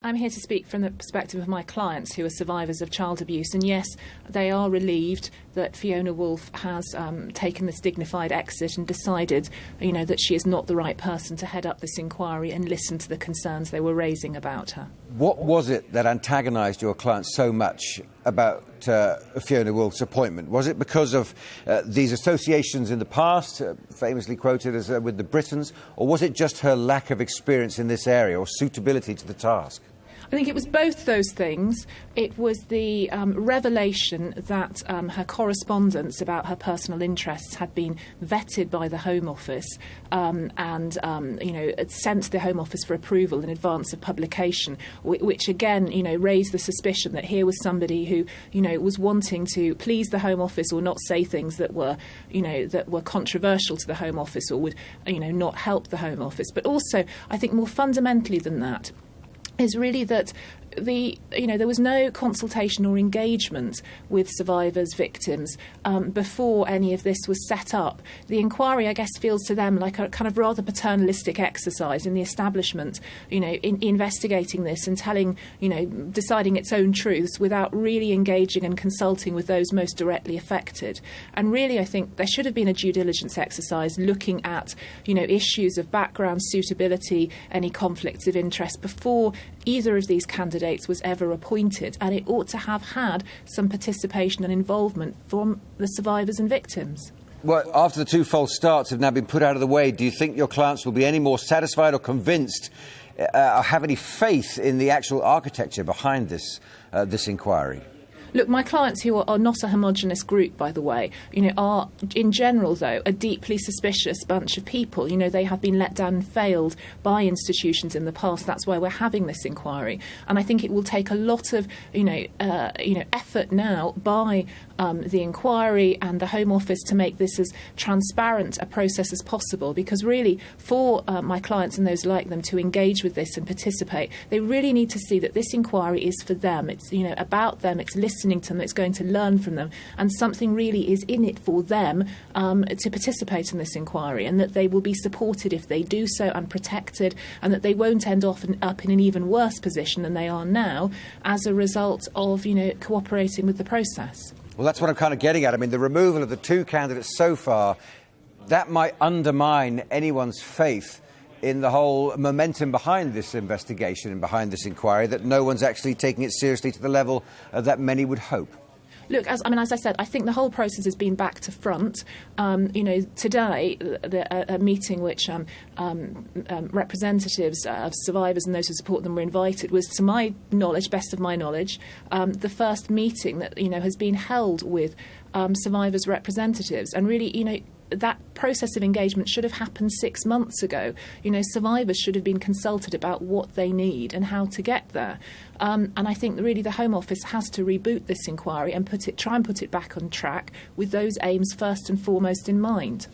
I'm here to speak from the perspective of my clients who are survivors of child abuse, and yes, they are relieved that Fiona Woolf has taken this dignified exit and decided, that she is not the right person to head up this inquiry and listen to the concerns they were raising about her. What was it that antagonised your clients so much about Fiona Woolf's appointment? Was it because of these associations in the past, famously quoted as with the Britons, or was it just her lack of experience in this area or suitability to the task? I think it was both those things. It was the revelation that her correspondence about her personal interests had been vetted by the Home Office and sent to the Home Office for approval in advance of publication, which again, raised the suspicion that here was somebody who, was wanting to please the Home Office or not say things that were controversial to the Home Office or would, not help the Home Office. But also, I think more fundamentally than that, is really that there was no consultation or engagement with survivors, victims, before any of this was set up. The inquiry, I guess, feels to them like a kind of rather paternalistic exercise in the establishment, in investigating this and deciding its own truths without really engaging and consulting with those most directly affected. And really, I think there should have been a due diligence exercise looking at, issues of background, suitability, any conflicts of interest before either of these candidates was ever appointed, and it ought to have had some participation and involvement from the survivors and victims. Well, after the two false starts have now been put out of the way, do you think your clients will be any more satisfied or convinced or have any faith in the actual architecture behind this inquiry? Look, my clients, who are not a homogenous group, by the way, are, in general, though, a deeply suspicious bunch of people. They have been let down and failed by institutions in the past. That's why we're having this inquiry. And I think it will take a lot of, effort now by the inquiry and the Home Office to make this as transparent a process as possible. Because really, for my clients and those like them to engage with this and participate, they really need to see that this inquiry is for them. It's, about them. It's listening to them, it's going to learn from them, and something really is in it for them to participate in this inquiry, and that they will be supported if they do so and protected, and that they won't end up in an even worse position than they are now as a result of cooperating with the process. Well, that's what I'm kind of getting at. I mean, the removal of the two candidates so far, that might undermine anyone's faith in the whole momentum behind this investigation and behind this inquiry, that no one's actually taking it seriously to the level that many would hope. Look, as I said, I think the whole process has been back to front. Today, a meeting which representatives of survivors and those who support them were invited was, to my knowledge, best of my knowledge, the first meeting that has been held with survivors' representatives, and really, that process of engagement should have happened 6 months ago. Survivors should have been consulted about what they need and how to get there. And I think that really the Home Office has to reboot this inquiry and try and put it back on track with those aims first and foremost in mind.